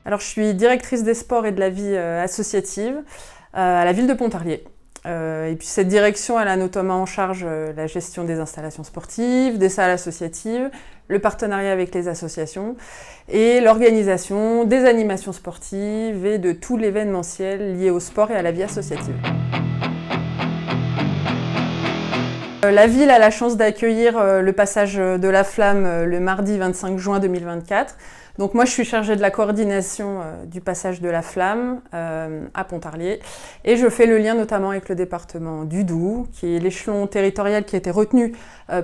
Alors, je suis directrice des sports et de la vie associative à la ville de Pontarlier. Et puis cette direction, elle a notamment en charge la gestion des installations sportives, des salles associatives, le partenariat avec les associations et l'organisation des animations sportives et de tout l'événementiel lié au sport et à la vie associative. La ville a la chance d'accueillir le passage de la flamme le mardi 25 juin 2024. Donc moi je suis chargée de la coordination du passage de la flamme à Pontarlier et je fais le lien notamment avec le département du Doubs, qui est l'échelon territorial qui a été retenu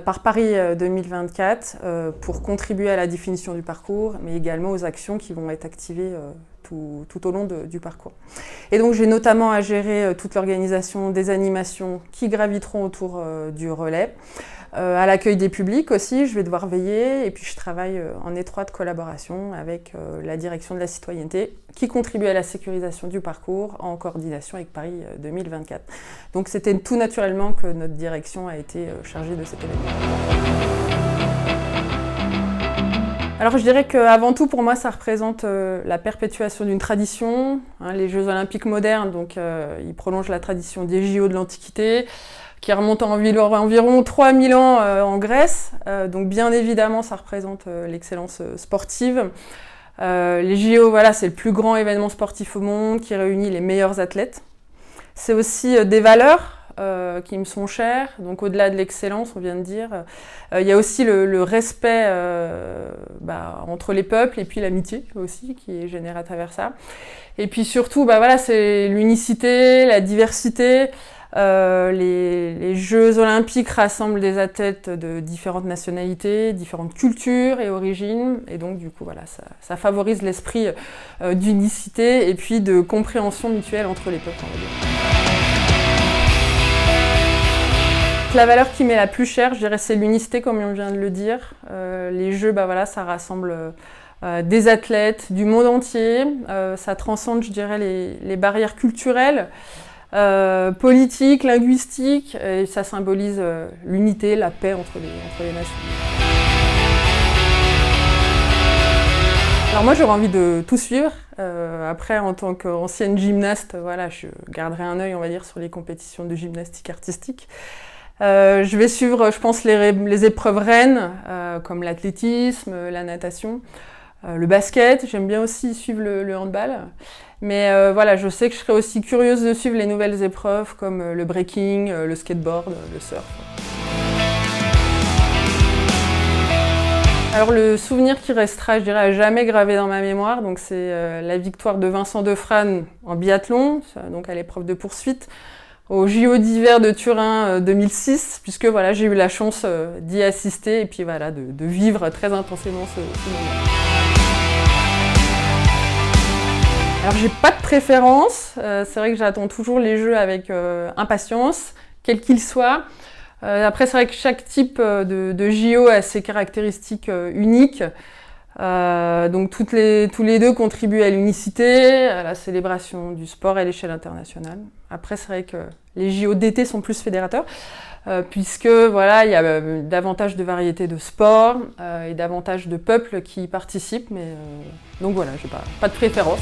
par Paris 2024 pour contribuer à la définition du parcours, mais également aux actions qui vont être activées tout au long du parcours. Et donc j'ai notamment à gérer toute l'organisation des animations qui graviteront autour du relais. À l'accueil des publics aussi, je vais devoir veiller et puis je travaille en étroite collaboration avec la direction de la citoyenneté qui contribue à la sécurisation du parcours en coordination avec Paris 2024. Donc c'était tout naturellement que notre direction a été chargée de cet événement. Alors je dirais qu'avant tout pour moi ça représente la perpétuation d'une tradition. Les Jeux Olympiques modernes, donc ils prolongent la tradition des JO de l'Antiquité, qui remonte à environ 3000 ans en Grèce. Donc bien évidemment, ça représente l'excellence sportive. Les JO, voilà, c'est le plus grand événement sportif au monde qui réunit les meilleurs athlètes. C'est aussi des valeurs qui me sont chères. Donc au-delà de l'excellence, on vient de dire, il y a aussi le respect entre les peuples et puis l'amitié aussi qui est générée à travers ça. Et puis surtout, voilà, c'est l'unicité, la diversité. Les Jeux Olympiques rassemblent des athlètes de différentes nationalités, différentes cultures et origines, et donc du coup voilà, ça favorise l'esprit d'unicité et puis de compréhension mutuelle entre les peuples. La valeur qui m'est la plus chère, je dirais, c'est l'unicité, comme on vient de le dire. Les Jeux, voilà, ça rassemble des athlètes du monde entier, ça transcende, je dirais, les barrières culturelles. Politique, linguistique, et ça symbolise l'unité, la paix entre les nations. Alors moi j'aurais envie de tout suivre. Après en tant qu'ancienne gymnaste, voilà, je garderai un œil on va dire sur les compétitions de gymnastique artistique. Je vais suivre je pense les épreuves reines comme l'athlétisme, la natation. Le basket, j'aime bien aussi suivre le handball. Mais voilà, je sais que je serais aussi curieuse de suivre les nouvelles épreuves comme le breaking, le skateboard, le surf. Alors le souvenir qui restera, je dirais, à jamais gravé dans ma mémoire, donc c'est la victoire de Vincent Defrane en biathlon, donc à l'épreuve de poursuite, au JO d'hiver de Turin 2006, puisque voilà, j'ai eu la chance d'y assister et puis voilà, de vivre très intensément ce moment. Alors j'ai pas de préférence, c'est vrai que j'attends toujours les jeux avec impatience, quels qu'ils soient. Après c'est vrai que chaque type de JO a ses caractéristiques uniques. Donc tous les deux contribuent à l'unicité, à la célébration du sport à l'échelle internationale. Après c'est vrai que les JO d'été sont plus fédérateurs, puisque voilà, il y a davantage de variétés de sports et davantage de peuples qui y participent, mais donc voilà, j'ai pas de préférence.